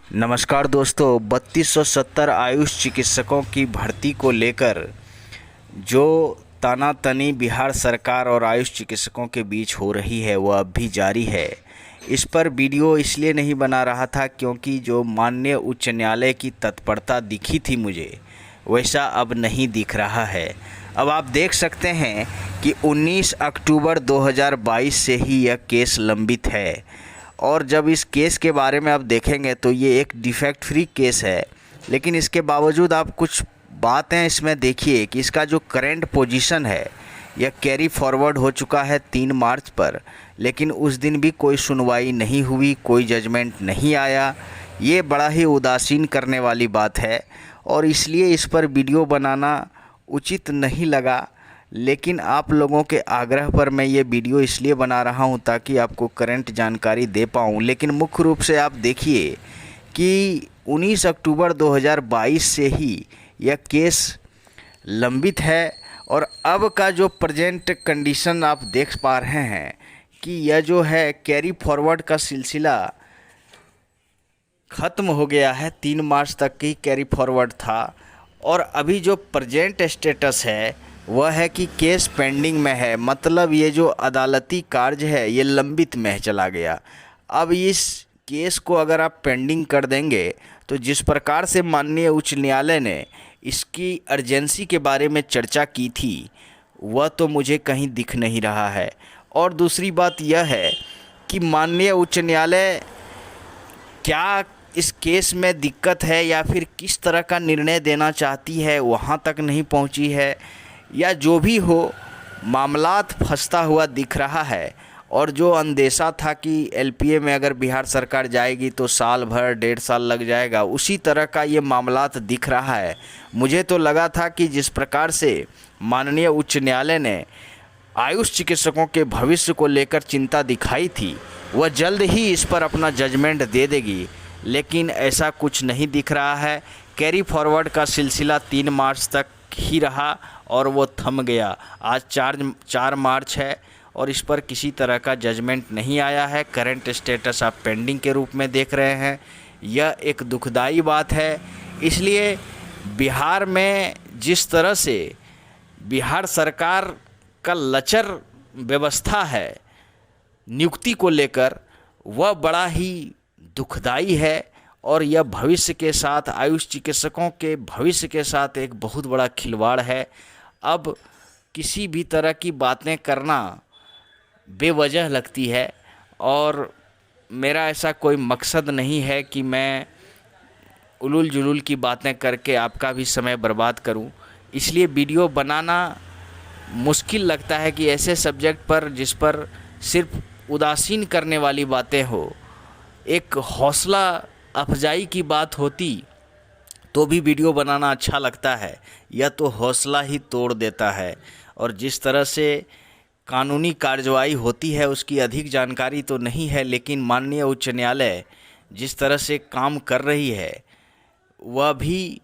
नमस्कार दोस्तों, 3270 आयुष चिकित्सकों की भर्ती को लेकर जो तानातनी बिहार सरकार और आयुष चिकित्सकों के बीच हो रही है वह अब भी जारी है। इस पर वीडियो इसलिए नहीं बना रहा था क्योंकि जो माननीय उच्च न्यायालय की तत्परता दिखी थी मुझे, वैसा अब नहीं दिख रहा है। अब आप देख सकते हैं कि 19 अक्टूबर 2022 से ही यह केस लंबित है और जब इस केस के बारे में आप देखेंगे तो ये एक डिफेक्ट फ्री केस है, लेकिन इसके बावजूद आप कुछ बातें इसमें देखिए कि इसका जो करंट पोजीशन है यह कैरी फॉरवर्ड हो चुका है 3 मार्च पर, लेकिन उस दिन भी कोई सुनवाई नहीं हुई, कोई जजमेंट नहीं आया। ये बड़ा ही उदासीन करने वाली बात है और इसलिए इस पर वीडियो बनाना उचित नहीं लगा। लेकिन आप लोगों के आग्रह पर मैं ये वीडियो इसलिए बना रहा हूँ ताकि आपको करंट जानकारी दे पाऊँ। लेकिन मुख्य रूप से आप देखिए कि 19 अक्टूबर 2022 से ही यह केस लंबित है और अब का जो प्रेजेंट कंडीशन आप देख पा रहे हैं कि यह जो है कैरी फॉरवर्ड का सिलसिला ख़त्म हो गया है। 3 मार्च तक की कैरी फॉरवर्ड था और अभी जो प्रेजेंट स्टेटस है वह है कि केस पेंडिंग में है, मतलब ये जो अदालती कार्य है ये लंबित में चला गया। अब इस केस को अगर आप पेंडिंग कर देंगे तो जिस प्रकार से माननीय उच्च न्यायालय ने इसकी अर्जेंसी के बारे में चर्चा की थी वह तो मुझे कहीं दिख नहीं रहा है। और दूसरी बात यह है कि माननीय उच्च न्यायालय क्या इस केस में दिक्कत है या फिर किस तरह का निर्णय देना चाहती है वहाँ तक नहीं पहुँची है, या जो भी हो मामलात फंसता हुआ दिख रहा है। और जो अंदेशा था कि एलपीए में अगर बिहार सरकार जाएगी तो साल भर 1.5 साल लग जाएगा, उसी तरह का ये मामलात दिख रहा है। मुझे तो लगा था कि जिस प्रकार से माननीय उच्च न्यायालय ने आयुष चिकित्सकों के भविष्य को लेकर चिंता दिखाई थी वह जल्द ही इस पर अपना जजमेंट दे देगी, लेकिन ऐसा कुछ नहीं दिख रहा है। कैरी फॉरवर्ड का सिलसिला 3 मार्च तक ही रहा और वो थम गया। आज 4 मार्च है और इस पर किसी तरह का जजमेंट नहीं आया है। करंट स्टेटस आप पेंडिंग के रूप में देख रहे हैं। यह एक दुखदाई बात है। इसलिए बिहार में जिस तरह से बिहार सरकार का लचर व्यवस्था है नियुक्ति को लेकर, वह बड़ा ही दुखदाई है और यह भविष्य के साथ, आयुष चिकित्सकों के भविष्य के साथ एक बहुत बड़ा खिलवाड़ है। अब किसी भी तरह की बातें करना बेवजह लगती है और मेरा ऐसा कोई मकसद नहीं है कि मैं उलूल जुलूल की बातें करके आपका भी समय बर्बाद करूं। इसलिए वीडियो बनाना मुश्किल लगता है कि ऐसे सब्जेक्ट पर जिस पर सिर्फ उदासीन करने वाली बातें हो, एक हौसला अफजाई की बात होती तो भी वीडियो बनाना अच्छा लगता है। यह तो हौसला ही तोड़ देता है और जिस तरह से कानूनी कार्रवाई होती है उसकी अधिक जानकारी तो नहीं है, लेकिन माननीय उच्च न्यायालय जिस तरह से काम कर रही है वह भी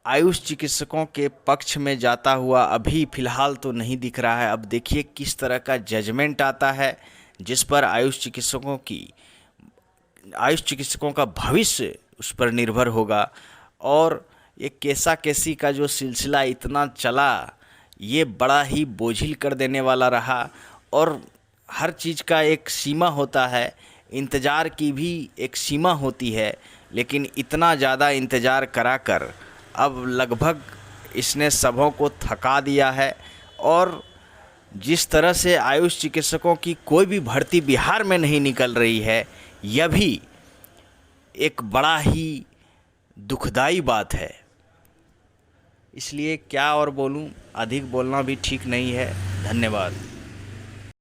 आयुष चिकित्सकों के पक्ष में जाता हुआ अभी फ़िलहाल तो नहीं दिख रहा है। अब देखिए किस तरह का जजमेंट आता है जिस पर आयुष चिकित्सकों का भविष्य उस पर निर्भर होगा। और ये केसा केसी का जो सिलसिला इतना चला ये बड़ा ही बोझिल कर देने वाला रहा और हर चीज़ का एक सीमा होता है, इंतज़ार की भी एक सीमा होती है, लेकिन इतना ज़्यादा इंतज़ार कराकर अब लगभग इसने सबों को थका दिया है। और जिस तरह से आयुष चिकित्सकों की कोई भी भर्ती बिहार में नहीं निकल रही है, यह भी एक बड़ा ही दुखदाई बात है। इसलिए क्या और बोलूं, अधिक बोलना भी ठीक नहीं है। धन्यवाद।